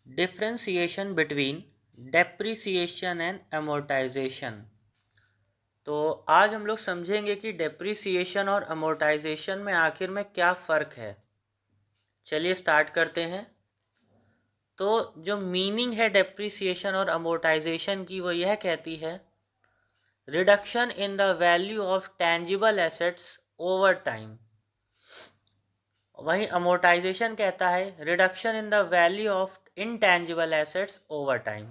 Differentiation between depreciation and amortisation. तो आज हम लोग समझेंगे कि डेप्रिसिएशन और अमोर्टाइजेशन में आखिर में क्या फ़र्क है। चलिए स्टार्ट करते हैं। तो जो मीनिंग है डेप्रिसिएशन और अमोर्टाइजेशन की वो यह कहती है reduction in the value of tangible assets over time. वहीं अमोर्टाइजेशन कहता है reduction in the value of intangible assets over time.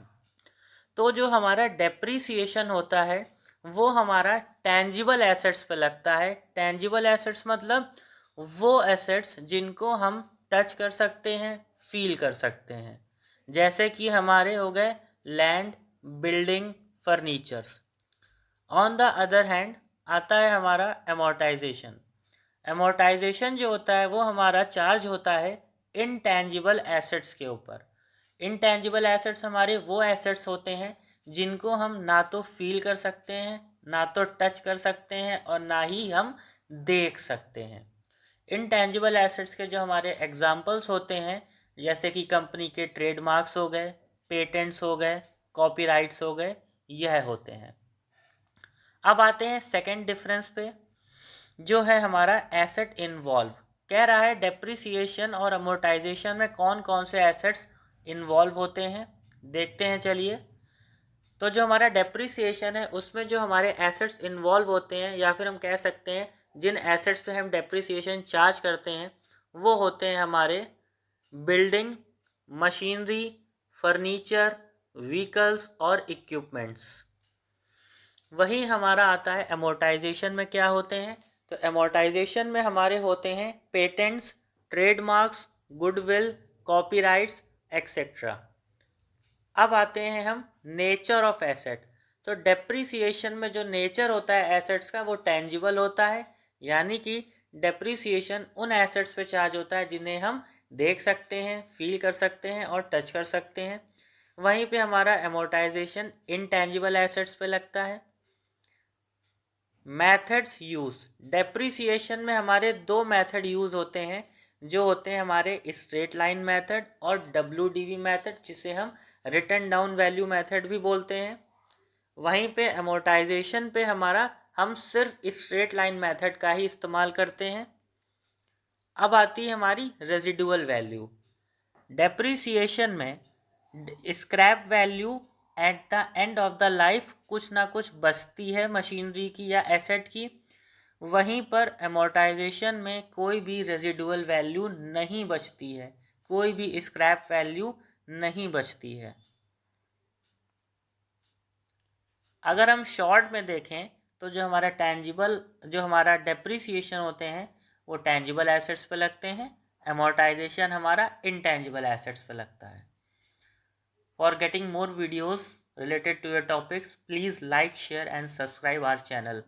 तो जो हमारा डेप्रिसिएशन होता है वो हमारा टेंजिबल एसेट्स पे लगता है। टेंजिबल एसेट्स मतलब वो एसेट्स जिनको हम टच कर सकते हैं, फील कर सकते हैं, जैसे कि हमारे हो गए land, building, furnitures. On the other hand आता है हमारा एमोर्टाइजेशन। एमोर्टाइजेशन जो होता है वो हमारा चार्ज होता है इनटेंजिबल एसेट्स के ऊपर। इनटेंजिबल एसेट्स हमारे वो एसेट्स होते हैं जिनको हम ना तो फील कर सकते हैं, ना तो टच कर सकते हैं और ना ही हम देख सकते हैं। इनटेंजिबल एसेट्स के जो हमारे एग्जाम्पल्स होते हैं जैसे कि कंपनी के ट्रेडमार्क्स हो गए, पेटेंट्स हो गए, कॉपीराइट्स हो गए, यह होते हैं। अब आते हैं सेकंड डिफरेंस पे जो है हमारा एसेट इन्वॉल्व। कह रहा है डेप्रिसिएशन और अमोर्टाइजेशन में कौन कौन से एसेट्स इन्वॉल्व होते हैं, देखते हैं चलिए। तो जो हमारा डेप्रिसिएशन है उसमें जो हमारे एसेट्स इन्वॉल्व होते हैं या फिर हम कह सकते हैं जिन एसेट्स पे हम डेप्रिसिएशन चार्ज करते हैं वो होते हैं हमारे बिल्डिंग, मशीनरी, फर्नीचर, व्हीकल्स और इक्विपमेंट्स। वही हमारा आता है एमोर्टाइजेशन में क्या होते हैं। तो एमोर्टाइजेशन में हमारे होते हैं patents, trademarks, goodwill, copyrights etcetera. अब आते हैं हम नेचर ऑफ एसेट। तो डेप्रिसिएशन में जो नेचर होता है एसेट्स का वो टेंजिबल होता है, यानी कि डेप्रिसिएशन उन एसेट्स पे चार्ज होता है जिन्हें हम देख सकते हैं, फील कर सकते हैं और टच कर सकते हैं। वहीं पे हमारा एमोर्टाइजेशन इनटेंजिबल एसेट्स पे लगता है। Methods use. डेप्रिसिएशन में हमारे दो मेथड यूज होते हैं जो होते हैं हमारे स्ट्रेट लाइन मेथड और WDV मेथड, जिसे हम रिटर्न डाउन वैल्यू मेथड भी बोलते हैं। वहीं पे अमोर्टाइजेशन पे हमारा हम सिर्फ स्ट्रेट लाइन मेथड का ही इस्तेमाल करते हैं। अब आती है हमारी रेजिडुअल वैल्यू। डेप्रिसिएशन में scrap value at the end of the life कुछ ना कुछ बचती है मशीनरी की या एसेट की। वहीं पर अमोर्टाइजेशन में कोई भी रेजिडुअल वैल्यू नहीं बचती है, कोई भी स्क्रैप वैल्यू नहीं बचती है। अगर हम शॉर्ट में देखें तो जो हमारा डेप्रिसिएशन होते हैं वो टेंजिबल एसेट्स पे लगते हैं, अमोर्टाइजेशन हमारा इनटेंजिबल एसेट्स पे लगता है। For getting more videos related to your topics, please like, share and subscribe our channel.